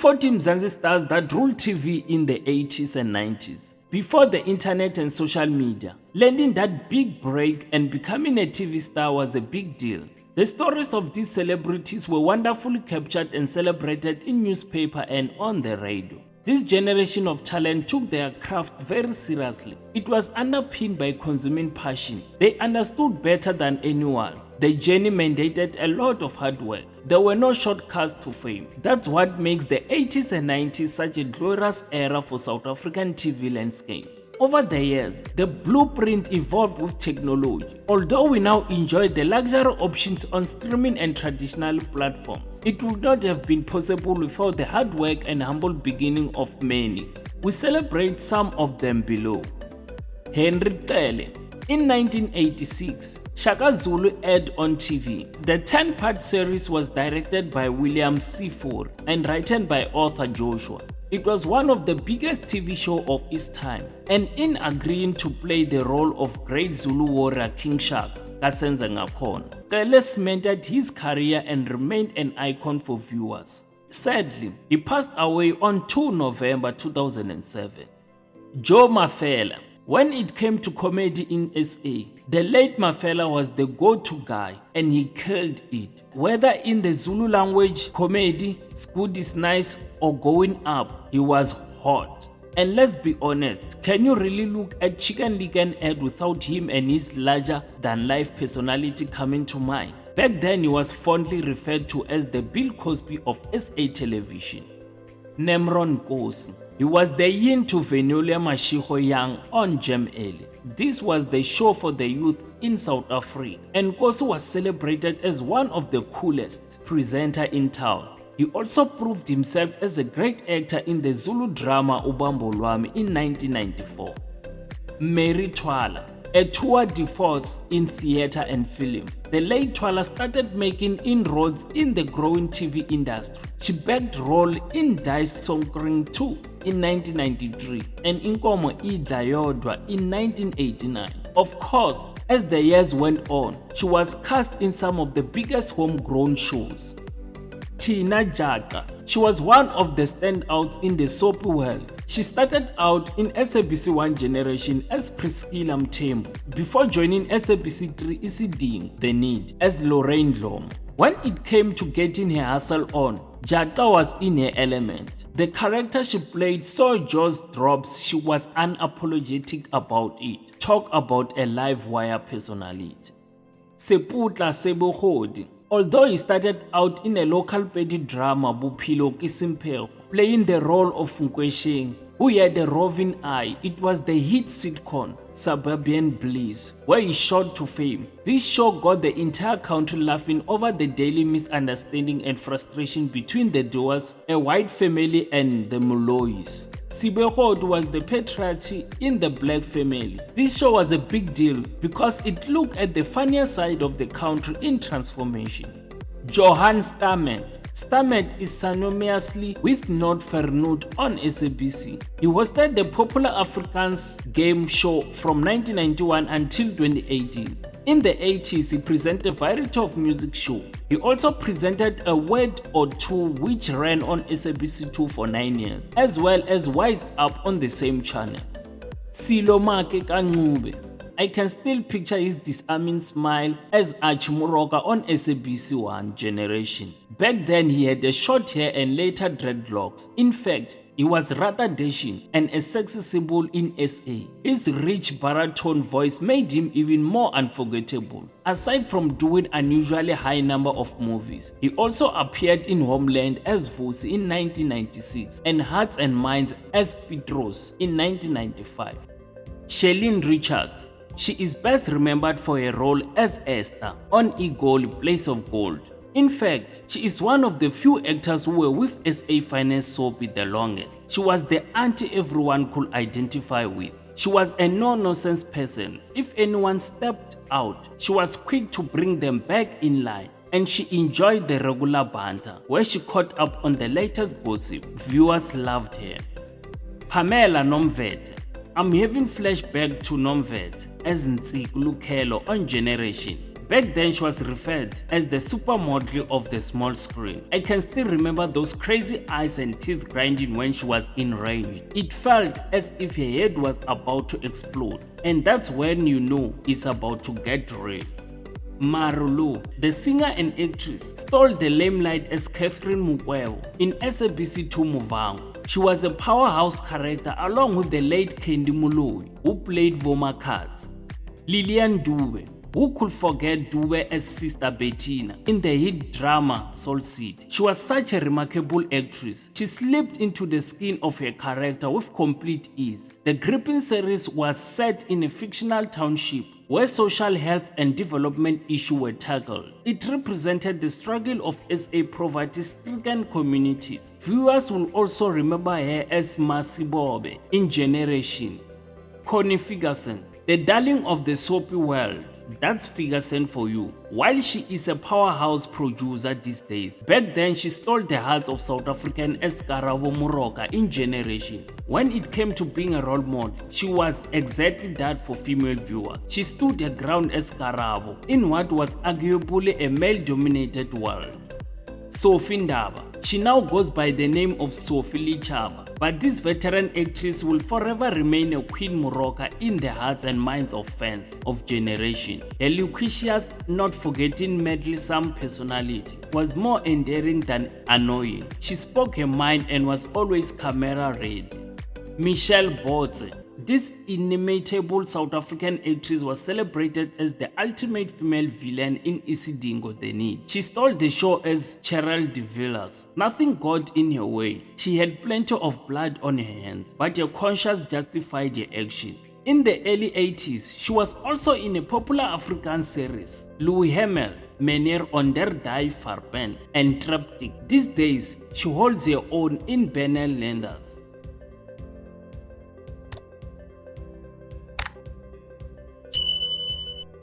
40 Mzansi stars that ruled TV in the 80s and 90s. Before the internet and social media, landing that big break and becoming a TV star was a big deal. The stories of these celebrities were wonderfully captured and celebrated in newspaper and on the radio. This generation of talent took their craft very seriously. It was underpinned by consuming passion. They understood better than anyone. The journey mandated a lot of hard work. There were no shortcuts to fame. That's what makes the 80s and 90s such a glorious era for South African TV landscape. Over the years, the blueprint evolved with technology. Although we now enjoy the luxury options on streaming and traditional platforms, it would not have been possible without the hard work and humble beginning of many. We celebrate some of them below. Cele. In 1986, Shaka Zulu aired on TV. The 10-part series was directed by William C. Ford and written by author Joshua. It was one of the biggest TV shows of its time, and in agreeing to play the role of great Zulu warrior King Shaka, Kasenza Ngapona, Cele cemented his career and remained an icon for viewers. Sadly, he passed away on 2 November 2007. Joe Mafela. When it came to comedy in SA, the late Mafela was the go-to guy and he killed it. Whether in the Zulu language, comedy, Scoot is Nice or Going Up, he was hot. And let's be honest, can you really look at Chicken Licken ad without him and his larger-than-life personality coming to mind? Back then he was fondly referred to as the Bill Cosby of SA television. Nimrod Nkosi. He was the yin to Venolia Mashigo Young on Cele. This was the show for the youth in South Africa, and Nkosi was celebrated as one of the coolest presenters in town. He also proved himself as a great actor in the Zulu drama Ubambo Lwami in 1994. Mary Twala. A tour de force in theatre and film, the late Twala started making inroads in the growing TV industry. She backed role in Dice Sonkring 2 in 1993 and Inkomo Idla Yodwa in 1989. Of course, as the years went on, she was cast in some of the biggest homegrown shows. Tina Jaka. She was one of the standouts in the soapy world. She started out in SABC 1 generation as Priscilla Mthembu before joining SABC 3 Isiding The Need as Lorraine Dlomo. When it came to getting her hustle on, Jaka was in her element. The character she played saw jaws drops. She was unapologetic about it. Talk about a live wire personality. Seputla Sebohodi. Although he started out in a local petty drama Bophelo ke Semphego, playing the role of Nkwesheng, who had a roving eye, it was the hit sitcom Suburban Bliss, where he shot to fame. This show got the entire country laughing over the daily misunderstanding and frustration between the Doers, a white family, and the Molloys. Sibehod was the patriarch in the black family. This show was a big deal because it looked at the funnier side of the country in transformation. Johan Stemmet. Stemmet is synonymously with Not Fernut on SABC. He hosted the popular Afrikaans game show from 1991 until 2018. In the 80s, he presented a variety of music shows. He also presented A Word or Two, which ran on SABC 2 for 9 years, as well as Wise Up on the same channel. Silomake Kanube. I can still picture his disarming smile as Archmuroka on SABC 1 generation. Back then, he had a short hair and later dreadlocks. In fact, he was rather dashing and a sexy symbol in SA. His rich baritone voice made him even more unforgettable. Aside from doing unusually high number of movies, he also appeared in Homeland as Vusi in 1996 and Hearts and Minds as Petros in 1995. Shaleen Richards. She is best remembered for her role as Esther on Eagle Place of Gold. In fact, she is one of the few actors who were with SA Finance Soapy the longest. She was the auntie everyone could identify with. She was a no-nonsense person. If anyone stepped out, she was quick to bring them back in line. And she enjoyed the regular banter, where she caught up on the latest gossip. Viewers loved her. Pamela Nomvete. I'm having flashback to Nomvete as Ntsiku Lukhelo on Generation. Back then she was referred as the supermodel of the small screen. I can still remember those crazy eyes and teeth grinding when she was in range. It felt as if her head was about to explode, and that's when you know it's about to get real. Marah Louw, the singer and actress, stole the limelight as Catherine Mokwebo in SABC 2 Muvhango. She was a powerhouse character along with the late Candy Moloi, who played Voma Katz. Lilian Dube, who could forget Dube as Sister Bettina in the hit drama Soul City. She was such a remarkable actress. She slipped into the skin of her character with complete ease. The gripping series was set in a fictional township where social health and development issues were tackled. It represented the struggle of SA poverty-stricken communities. Viewers will also remember her as Masibobe in Generation. Connie Ferguson, the darling of the soapy world. That's Ferguson for you. While she is a powerhouse producer these days, back then she stole the hearts of South African as Karabo Moroka in Generation. When it came to being a role model, she was exactly that for female viewers. She stood her ground as Karabo in what was arguably a male-dominated world. Sophie Ndaba. She now goes by the name of Sophie Chaba, but this veteran actress will forever remain a Queen Moroka in the hearts and minds of fans of Generation. Her loquacious, not forgetting meddlesome personality was more endearing than annoying. She spoke her mind and was always camera ready. Botse. This inimitable South African actress was celebrated as the ultimate female villain in Isidingo The Need. She stole the show as Cheryl de Villiers. Nothing got in her way. She had plenty of blood on her hands, but her conscience justified her action. In the early 80s, she was also in a popular African series, Louis Hemel, Meneer Onder Die Farben, and Traptic. These days, she holds her own in Benel Lenders.